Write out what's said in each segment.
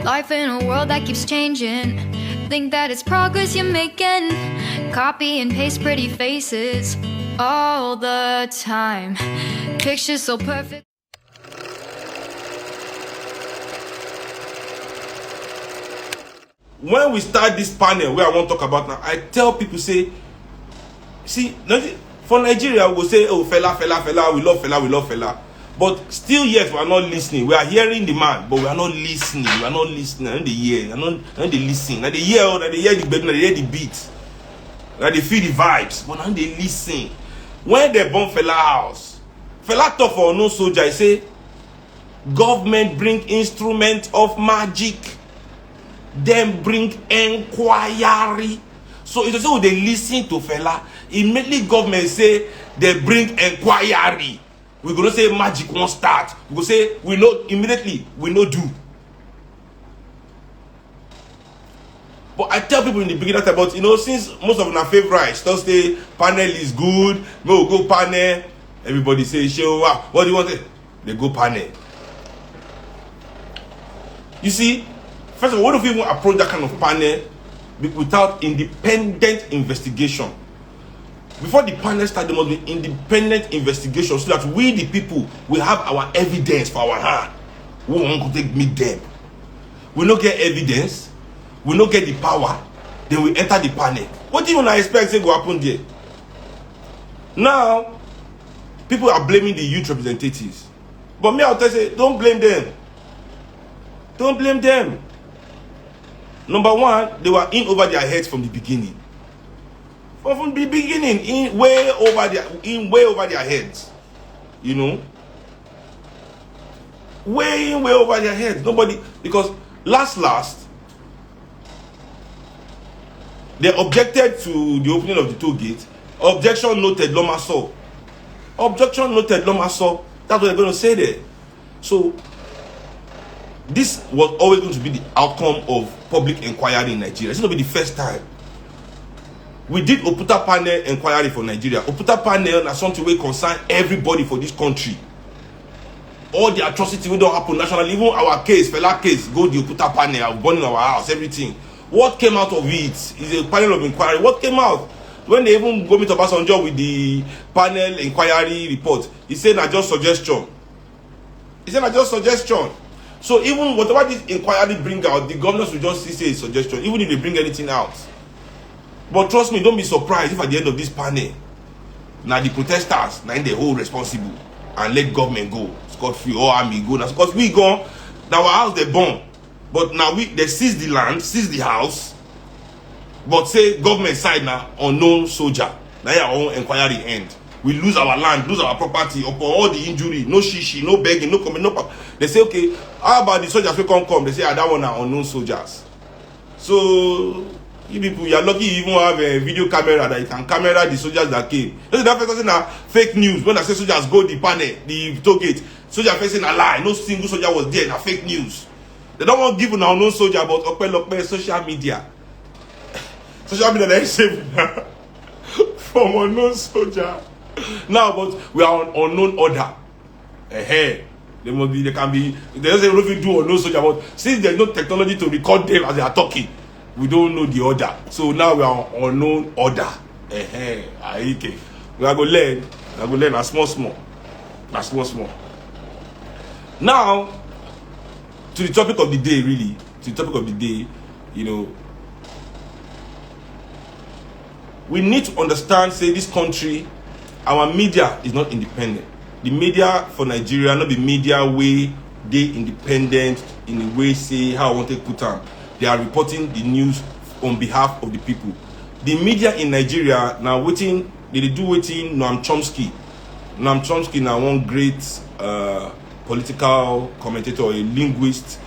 Life in a world that keeps changing. Think that it's progress you're making. Copy and paste pretty faces all the time. Pictures so perfect. When we start this panel where I want to talk about now, I tell people, say, see, for Nigeria, we will say, oh, fella, we love fella. But still yet, we are not listening. We are hearing the man, but we are not listening. We are not listening. I don't hear. I don't listen. They hear the baby, they hear the beat. They feel the vibes, but now they listen. When they bomb fella house, fella talk for no soldier, I say, government bring instrument of magic. Then bring inquiry. So it's also they listen to fella. Immediately government say they bring inquiry. We're gonna say magic won't start. We go say we know immediately, we know do. But I tell people in the beginning about, since most of our favorites don't say panel is good, we'll go panel. Everybody say, show what do you want? They go panel. You see, first of all, what if we even approach that kind of panel without independent investigation? Before the panel starts, there must be independent investigation so that we, the people, will have our evidence for our hand. We won't take meet them. We don't get evidence. We don't get the power. Then we enter the panel. What do you expect to go happen there? Now, people are blaming the youth representatives. But me, I'll tell you, don't blame them. Don't blame them. Number one, they were in over their heads from the beginning. From the beginning, in way over their heads. Way over their heads. Nobody, because last, they objected to the opening of the toll gate. Objection noted, Lomaso. Objection noted, Lomaso. That's what they're going to say there. So, this was always going to be the outcome of public inquiry in Nigeria. It's going to be the first time. We did Oputa panel inquiry for Nigeria. Oputa panel is something that concern everybody for this country. All the atrocity we don't happen nationally, even our case, fella case, go the Oputa panel, burning our house, everything. What came out of it is a panel of inquiry. What came out? When they even go meet Obasanjo with the panel inquiry report, he said, "I just suggestion." He said, "I just suggestion." So even whatever this inquiry bring out, the governors will just say a suggestion, even if they bring anything out. But trust me, don't be surprised if at the end of this panel, now the protesters, now they hold responsible and let government go. Scot-free, or army go. Now, because we go, now our house they burn. But now they seize the land, seize the house. But say government side now, unknown soldier. Now our own inquiry end. We lose our land, lose our property, upon all the injury, no shishi, no begging, no coming, no. They say, okay, how about the soldiers will come? They say, that one are unknown soldiers. So, you people, you are lucky you even have a video camera that you can camera the soldiers that came. That's the first thing that fake news. When I say soldiers go the panel, the toll gate, soldier facing a lie. No single soldier was there. Now fake news. They don't want to give an unknown soldier, but open social media. Social media they save from unknown soldier. Now, but we are on unknown order. They can be. They don't say nothing do unknown soldier, but since there's no technology to record them as they are talking, we don't know the order. So now we are on unknown order. Okay. We are going to learn. As small. Now, to the topic of the day, really. To the topic of the day, we need to understand, say, this country, our media is not independent. The media for Nigeria, not the media way they independent in a way, say, how I want to put them. They are reporting the news on behalf of the people. The media in Nigeria now they do waiting Noam Chomsky. Noam Chomsky now one great political commentator, a linguist.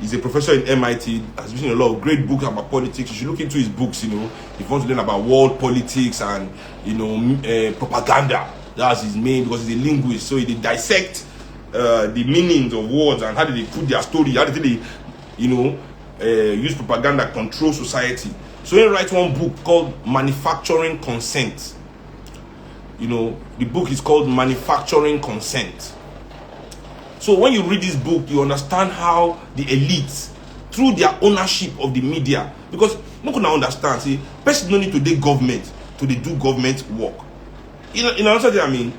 He's a professor in MIT, has written a lot of great books about politics. You should look into his books, if you want to learn about world politics and, propaganda. That's his main, because he's a linguist. So he dissect the meanings of words and how do they put their story, how do they, use propaganda to control society. So he writes one book called Manufacturing Consent. The book is called Manufacturing Consent. So when you read this book, you understand how the elites through their ownership of the media. Because no can understand, see, person no need to do government to dey do government work. In another thing, I mean,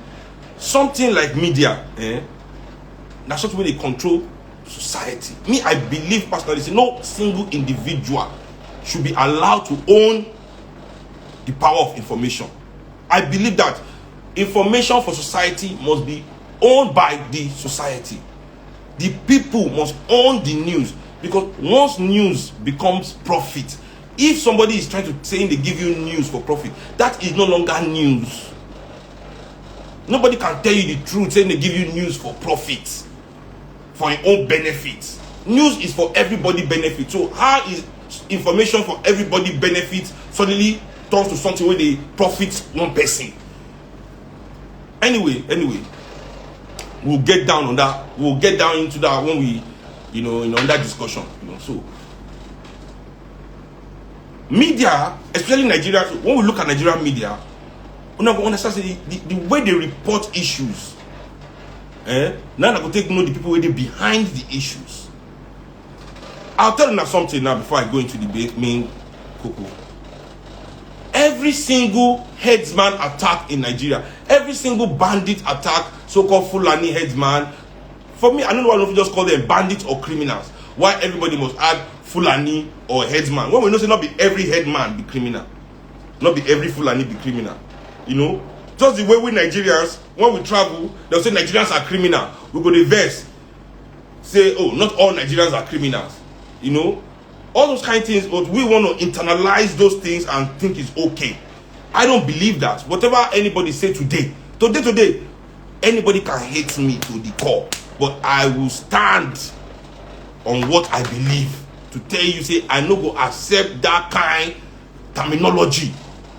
something like media, that's something where they control society. Me, I believe personally, say no single individual should be allowed to own the power of information. I believe that information for society must be owned by the society. The people must own the news, because once news becomes profit, if somebody is trying to say they give you news for profit, that is no longer news. Nobody can tell you the truth saying they give you news for profit, for your own benefit. News is for everybody benefit. So how is information for everybody benefit suddenly turns to something where they profit one person? Anyway, we'll get down on that. We'll get down into that when we, in that discussion. So media, especially Nigeria, when we look at Nigerian media, we now understand the way they report issues. Now I go take note the people where they behind the issues. I'll tell you something now before I go into the main cocoa. Every single headsman attack in Nigeria, every single bandit attack, so-called Fulani headsman, for me, I don't know if you just call them bandits or criminals. Why everybody must add Fulani or headsman? When we know say not be every headman be criminal, not be every Fulani be criminal. Just the way we Nigerians, when we travel, they'll say Nigerians are criminal. We go to verse, say, oh, not all Nigerians are criminals. All those kind of things, but we want to internalize those things and think it's okay. I don't believe that. Whatever anybody say today, anybody can hate me to the core, but I will stand on what I believe. To tell you, say, I no go accept that kind terminology,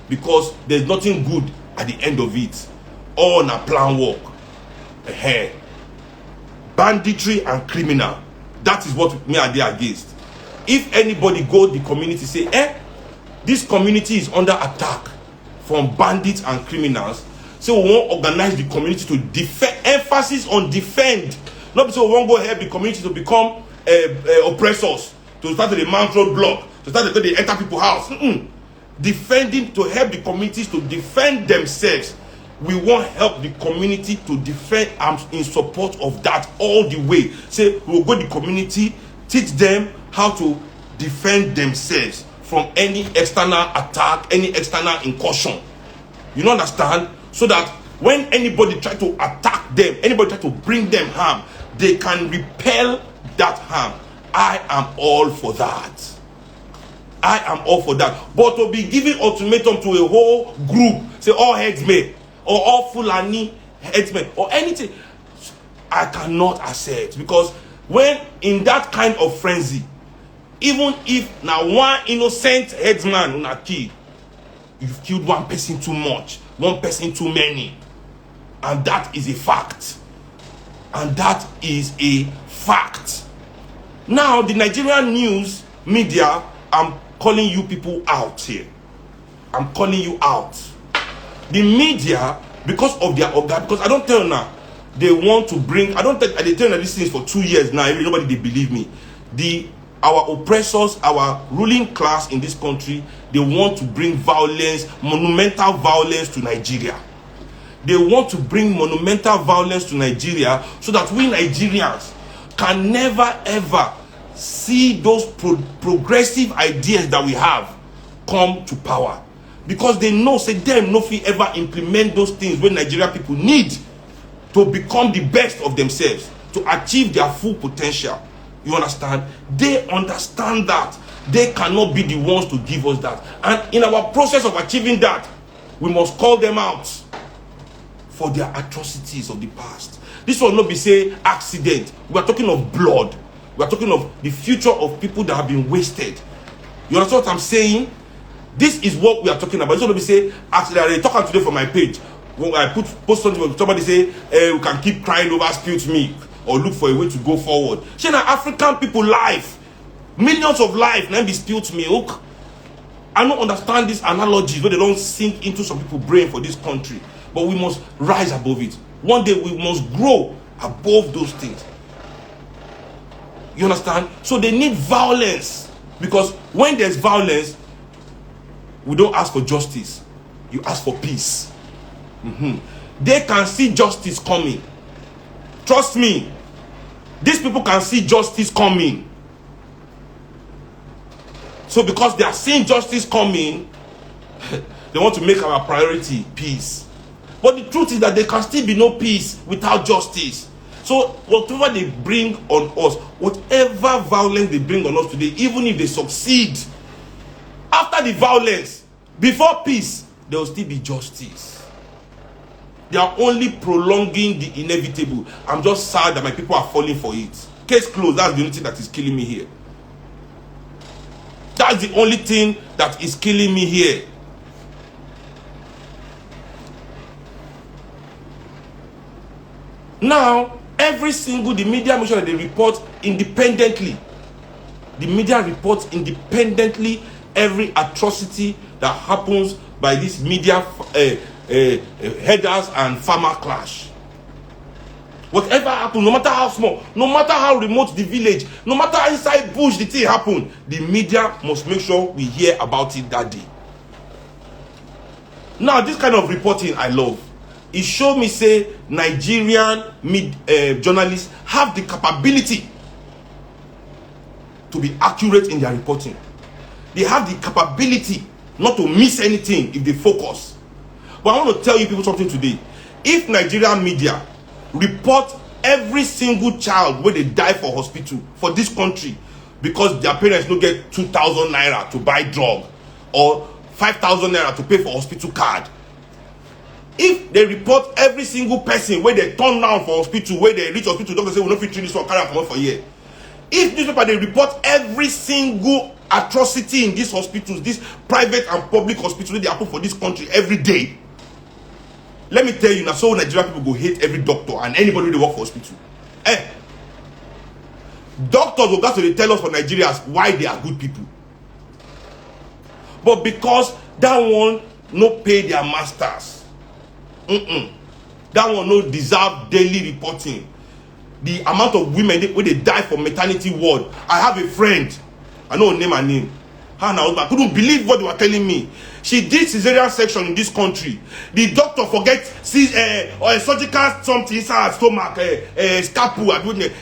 because there's nothing good at the end of it. All na plan work. Banditry and criminal. That is what me are there against. If anybody go the community say, this community is under attack from bandits and criminals, so we won't organize the community to defend. Emphasis on defend. Not so we won't go help the community to become oppressors, to start to the mount roadblock, to start to they enter people's house. Defending, to help the communities to defend themselves. We won't help the community to defend. I'm in support of that all the way. Say we'll go the community, teach them how to defend themselves from any external attack, any external incursion. You understand? So that when anybody try to attack them, anybody try to bring them harm, they can repel that harm. I am all for that. I am all for that. But to be giving ultimatum to a whole group, say all headsmen, or all Fulani headsmen, or anything, I cannot accept. Because when in that kind of frenzy, even if now one innocent headsman una kill, you've killed one person too much, one person too many. And that is a fact. And that is a fact. Now, the Nigerian news media, I'm calling you people out here. I'm calling you out. The media, because of their organ, because I don't tell you now, they want to bring, I tell you these things for 2 years now, nobody they believe me. Our oppressors, our ruling class in this country, they want to bring violence, monumental violence to Nigeria. They want to bring monumental violence to Nigeria so that we Nigerians can never ever see those progressive ideas that we have come to power. Because they know, say them no fit ever implement those things when Nigerian people need to become the best of themselves, to achieve their full potential. You understand? They understand that. They cannot be the ones to give us that. And in our process of achieving that, we must call them out for their atrocities of the past. This will not be say accident. We are talking of blood. We are talking of the future of people that have been wasted. You understand what I'm saying? This is what we are talking about. It's not be say accident. I talk today for my page. When I post something, somebody say we can keep crying over spilt milk or look for a way to go forward. See now, African people life, millions of lives now be spilt milk. I don't understand these analogies where they don't sink into some people's brain for this country. But we must rise above it. One day we must grow above those things. You understand? So they need violence, because when there's violence, we don't ask for justice. You ask for peace. They can see justice coming. Trust me. These people can see justice coming. So because they are seeing justice coming, they want to make our priority peace. But the truth is that there can still be no peace without justice. So whatever they bring on us, whatever violence they bring on us today, even if they succeed, after the violence, before peace, there will still be justice. They are only prolonging the inevitable. I'm just sad that my people are falling for it. Case closed. That's the only thing that is killing me here. That's the only thing that is killing me here. Now, every single, the media make sure that they report independently. The media reports independently every atrocity that happens by these media headers and farmer clash. Whatever happens, no matter how small, no matter how remote the village, no matter how inside bush the thing happen, the media must make sure we hear about it that day. Now, this kind of reporting I love. It show me say Nigerian journalists have the capability to be accurate in their reporting. They have the capability not to miss anything if they focus. But I want to tell you people something today. If Nigerian media report every single child where they die for hospital for this country because their parents don't get 2,000 naira to buy drug or 5,000 naira to pay for hospital card, if they report every single person where they turn down for hospital, where they reach hospital, doctor say we don't fit treat this one, carry am comot for here. If newspaper they report every single atrocity in these hospitals, these private and public hospitals they happen for this country every day, let me tell you now, so Nigerian people go hate every doctor and anybody they work for hospital. Doctors will got to tell us for Nigerians why they are good people. But because that one no pay their masters, that one no deserve daily reporting. The amount of women when they die for maternity ward. I have a friend, I know her name. I couldn't believe what they were telling me. She did cesarean section in this country. The doctor forget or a surgical something inside her stomach, scalpel,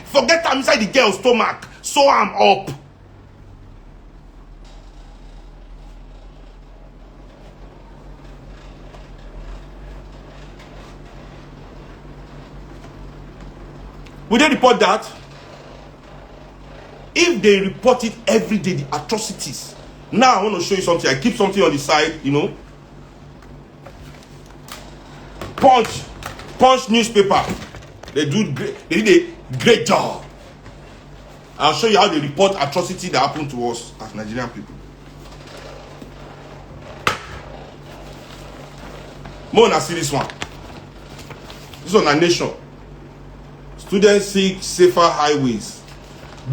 forget them inside the girl's stomach, sew am up. Will they report that? If they report it every day, the atrocities. Now I want to show you something. I keep something on the side, you know. Punch newspaper. They did a great job. I'll show you how they report atrocity that happened to us as Nigerian people. More than see this one. This one, a nation. Students seek safer highways.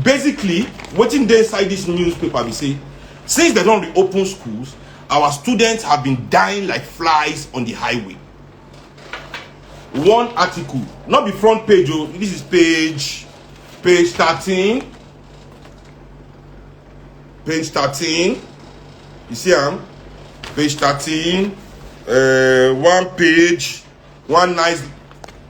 Basically, waiting there inside this newspaper, we say, since they don't reopen schools, our students have been dying like flies on the highway. One article, not the front page, oh, this is page 13. Page 13. You see, page 13.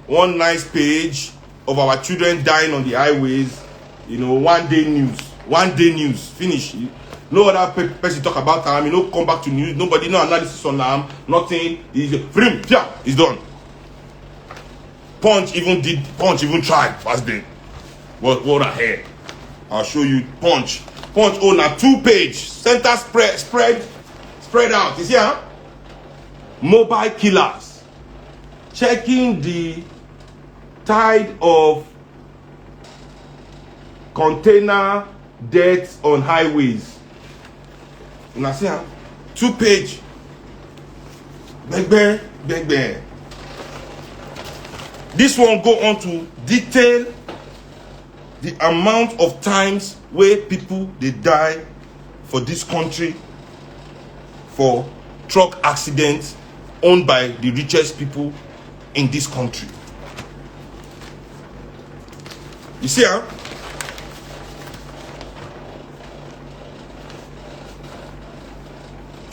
One nice page of our children dying on the highways. You know, one day news, finish. No other person talk about them. You know, come back to news. Nobody, no analysis on them. Nothing. It's done. Punch even tried past them. What the hell? I'll show you. Punch on a 2-page center spread out. You see, mobile killers checking the tide of container deaths on highways. Now see, 2-page. Bang. This one go on to detail the amount of times where people they die for this country for truck accidents owned by the richest people in this country. You see,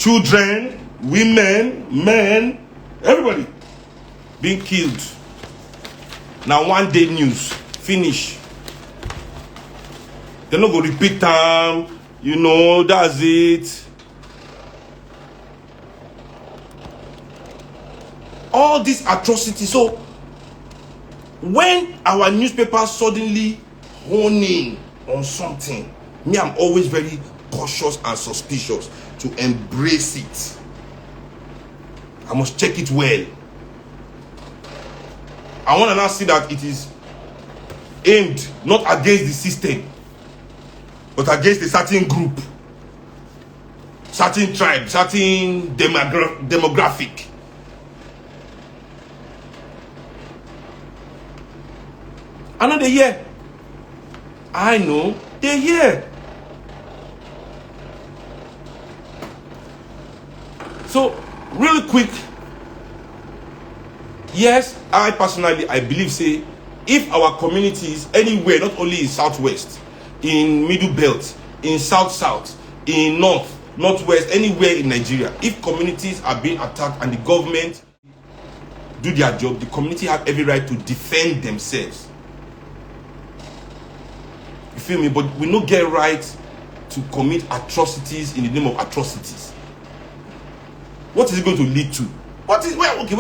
children, women, men, everybody being killed. Now one day news, finish. They're not going to repeat time, you know, that's it. All these atrocities. So when our newspapers suddenly hone in on something, me, I'm always very cautious and suspicious to embrace it. I must check it well. I want to now see that it is aimed not against the system, but against a certain group, certain tribe, certain demographic. I know they hear. I know they hear. So, really quick, yes, I personally, I believe, say, if our communities anywhere, not only in Southwest, in Middle Belt, in South, in Northwest, anywhere in Nigeria, if communities are being attacked and the government do their job, the community have every right to defend themselves. You feel me? But we don't get right to commit atrocities in the name of atrocities. What is it going to lead to? What will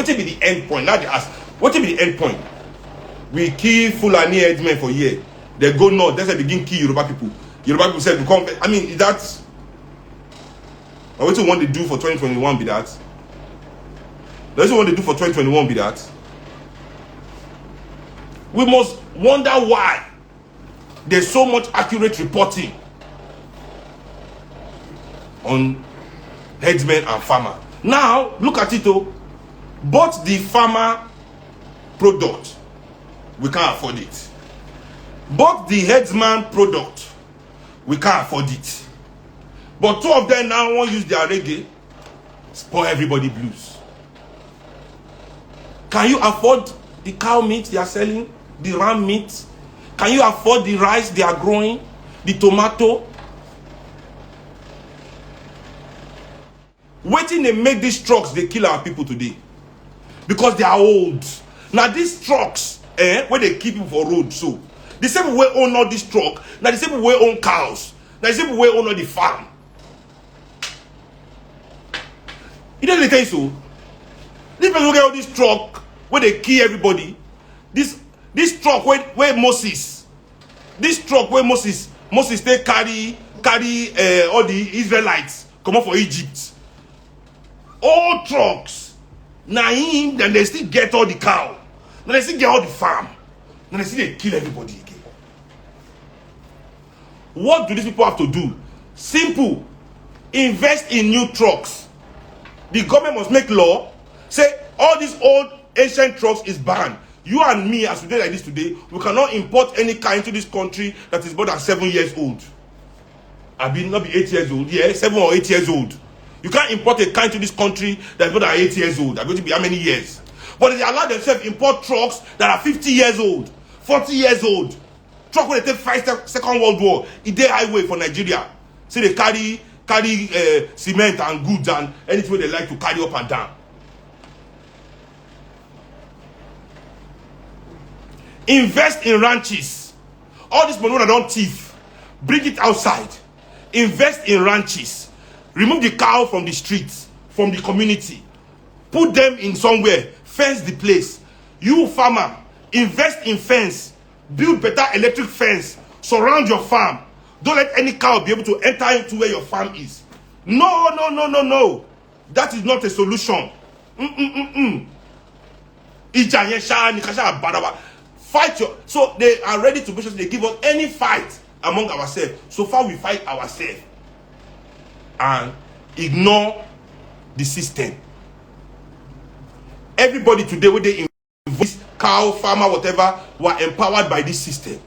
be the end point? Now they ask, what will be the end point? We kill Fulani headsmen for a year. They go north, that's why they begin kill Yoruba people. Yoruba people said, I mean, that's what you want to do for 2021 be that? That's what you want to do for 2021 be that? We must wonder why there's so much accurate reporting on headsmen and farmer. Now, look at it though. But the farmer product, we can't afford it. But the headsman product, we can't afford it. But two of them now won't use their reggae, spoil everybody blues. Can you afford the cow meat they are selling? The ram meat? Can you afford the rice they are growing? The tomato? Waiting they make these trucks, they kill our people today. Because they are old. Now these trucks, where they keep people for road, so the same way own all this truck, now the same way own cows, now the same way own all the farm. You know the case so? These people get all this truck where they kill everybody. This truck where Moses they carry all the Israelites come up for Egypt. All trucks. Now him, then they still get all the cow. Then they still get all the farm. Then they still they kill everybody again. What do these people have to do? Simple. Invest in new trucks. The government must make law. Say all these old ancient trucks is banned. You and me, as we do like this today, we cannot import any car into this country that is more than 7 years old. I mean, not be 8 years old. Yeah, 7 or 8 years old. You can't import a car into this country that is more than 8 years old. That's going to be how many years? But they allow themselves to import trucks that are 50 years old, 40 years old. Truck when they take fight Second World War, it dey highway for Nigeria. See they carry cement and goods and anything they like to carry up and down. Invest in ranches. All this money when I don't thief, bring it outside. Invest in ranches. Remove the cow from the streets, from the community. Put them in somewhere. Fence the place. You farmer, invest in fence. Build better electric fence. Surround your farm. Don't let any cow be able to enter into where your farm is. No. That is not a solution. Fight your. So they are ready to make sure they give us any fight among ourselves. So far we fight ourselves and ignore the system. Everybody today, when they invest, cow, farmer, whatever, were empowered by this system.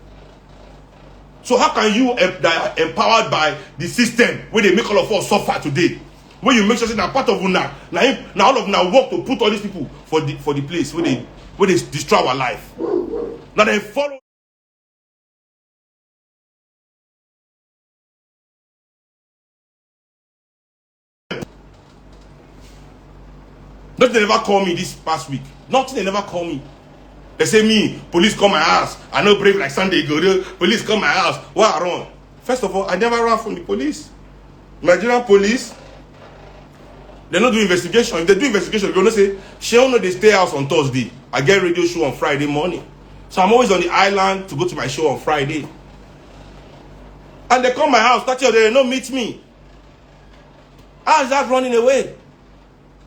So how can you empowered by the system where they make all of us suffer today? When you make sure that part of now all of now work to put all these people for the place where they destroy our life. Now they follow. Nothing, they never call me this past week. Nothing, they never call me. They say me, police come my house. I know brave like Sunday go. Police come my house. Why I run? First of all, I never ran from the police. Nigerian police, they're not doing investigation. If they do investigation, they're gonna say, Sheol know they stay house on Thursday. I get radio show on Friday morning. So I'm always on the island to go to my show on Friday. And they come my house, they don't meet me. How is that running away?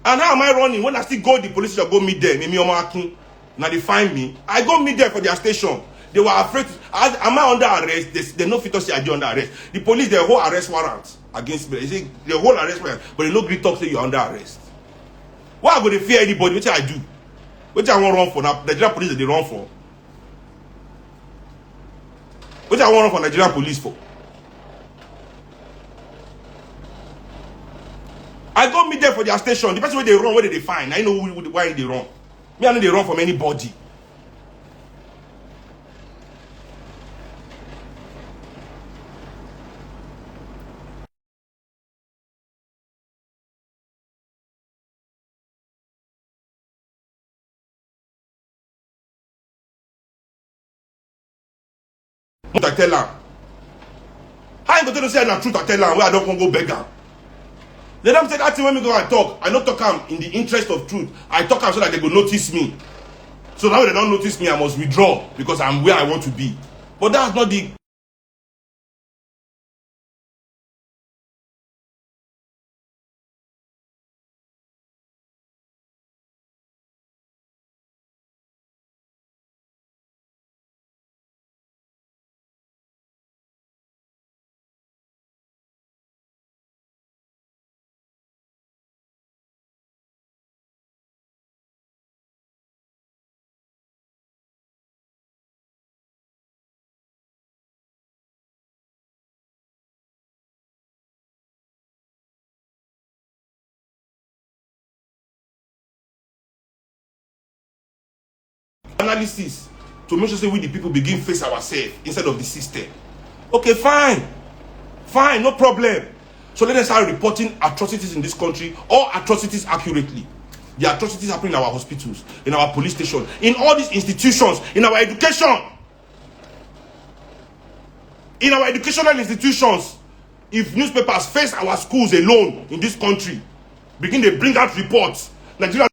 And how am I running when I still go to the police station, go meet them? Now they find me. I go meet them for their station. They were afraid. Am I under arrest? They know fit to say I do under arrest. The police, they hold arrest warrant against me. They say they hold arrest warrant, but they no agree talk say you're under arrest. Why would they fear anybody? Which I do? Which I want run for now? Nigerian police they run for. Which I want run for Nigerian police for? I go meet them for their station. The person where they run, where they find. I know why they run. Me, I know they run from anybody. I tell her. How you going to say the truth? I tell her where I don't want to go beg her. They don't say that thing when we go and talk. I don't talk am in the interest of truth. I talk am so that they go notice me. So now they don't notice me, I must withdraw because I'm where I want to be. But that's not the analysis to make sure say we the people begin face ourselves instead of the system. Okay, fine, no problem. So let us start reporting atrocities in this country, all atrocities accurately. The atrocities happen in our hospitals, in our police station, in all these institutions, in our education, in our educational institutions. If newspapers face our schools alone in this country, begin to bring out reports. Nigeria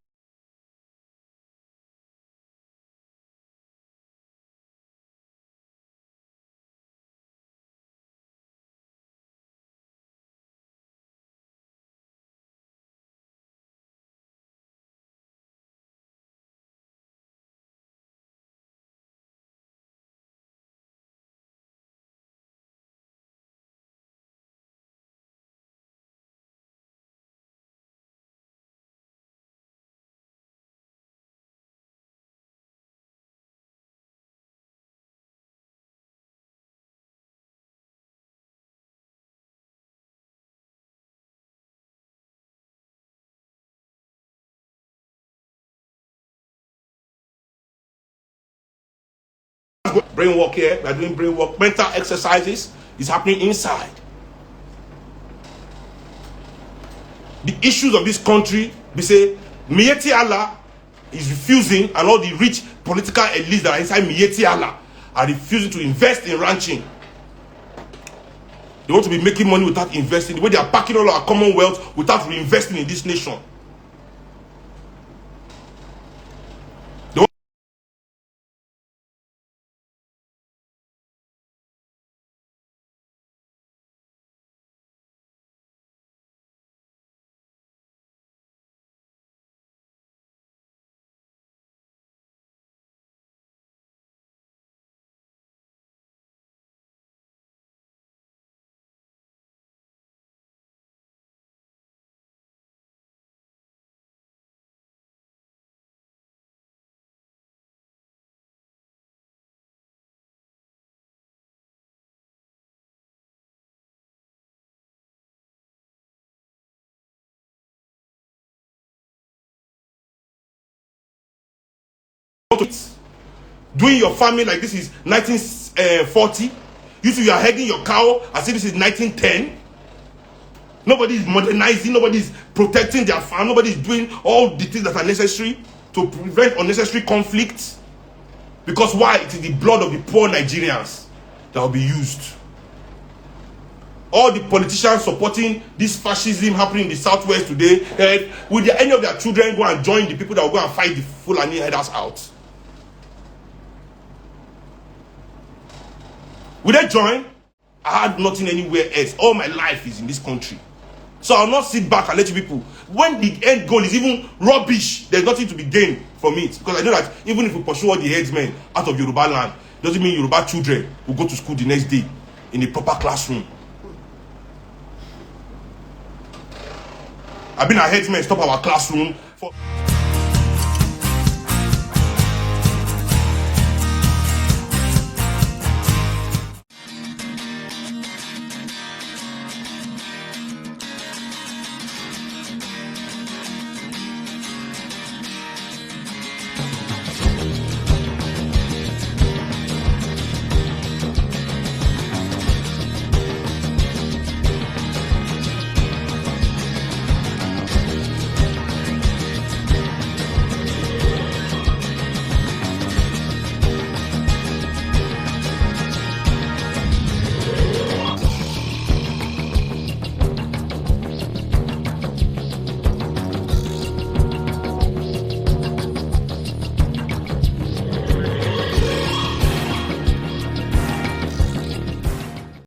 brain work here, we are doing brain work, mental exercises is happening inside. The issues of this country, we say Miyetti Allah is refusing, and all the rich political elites that are inside Miyetti Allah are refusing to invest in ranching. They want to be making money without investing. The way they are packing all our commonwealth without reinvesting in this nation. Doing your farming like this is 1940. You are heading your cow as if this is 1910. Nobody is modernizing, nobody is protecting their farm, nobody is doing all the things that are necessary to prevent unnecessary conflict. Because why? It is the blood of the poor Nigerians that will be used. All the politicians supporting this fascism happening in the southwest today, will any of their children go and join the people that will go and fight the Fulani headers out? Will they join? I had nothing anywhere else. All my life is in this country. So I'll not sit back and let you people. When the end goal is even rubbish, there's nothing to be gained from it. Because I know that even if we pursue all the headsmen out of Yoruba land, doesn't mean Yoruba children will go to school the next day in a proper classroom. I've been a headsman stop our classroom for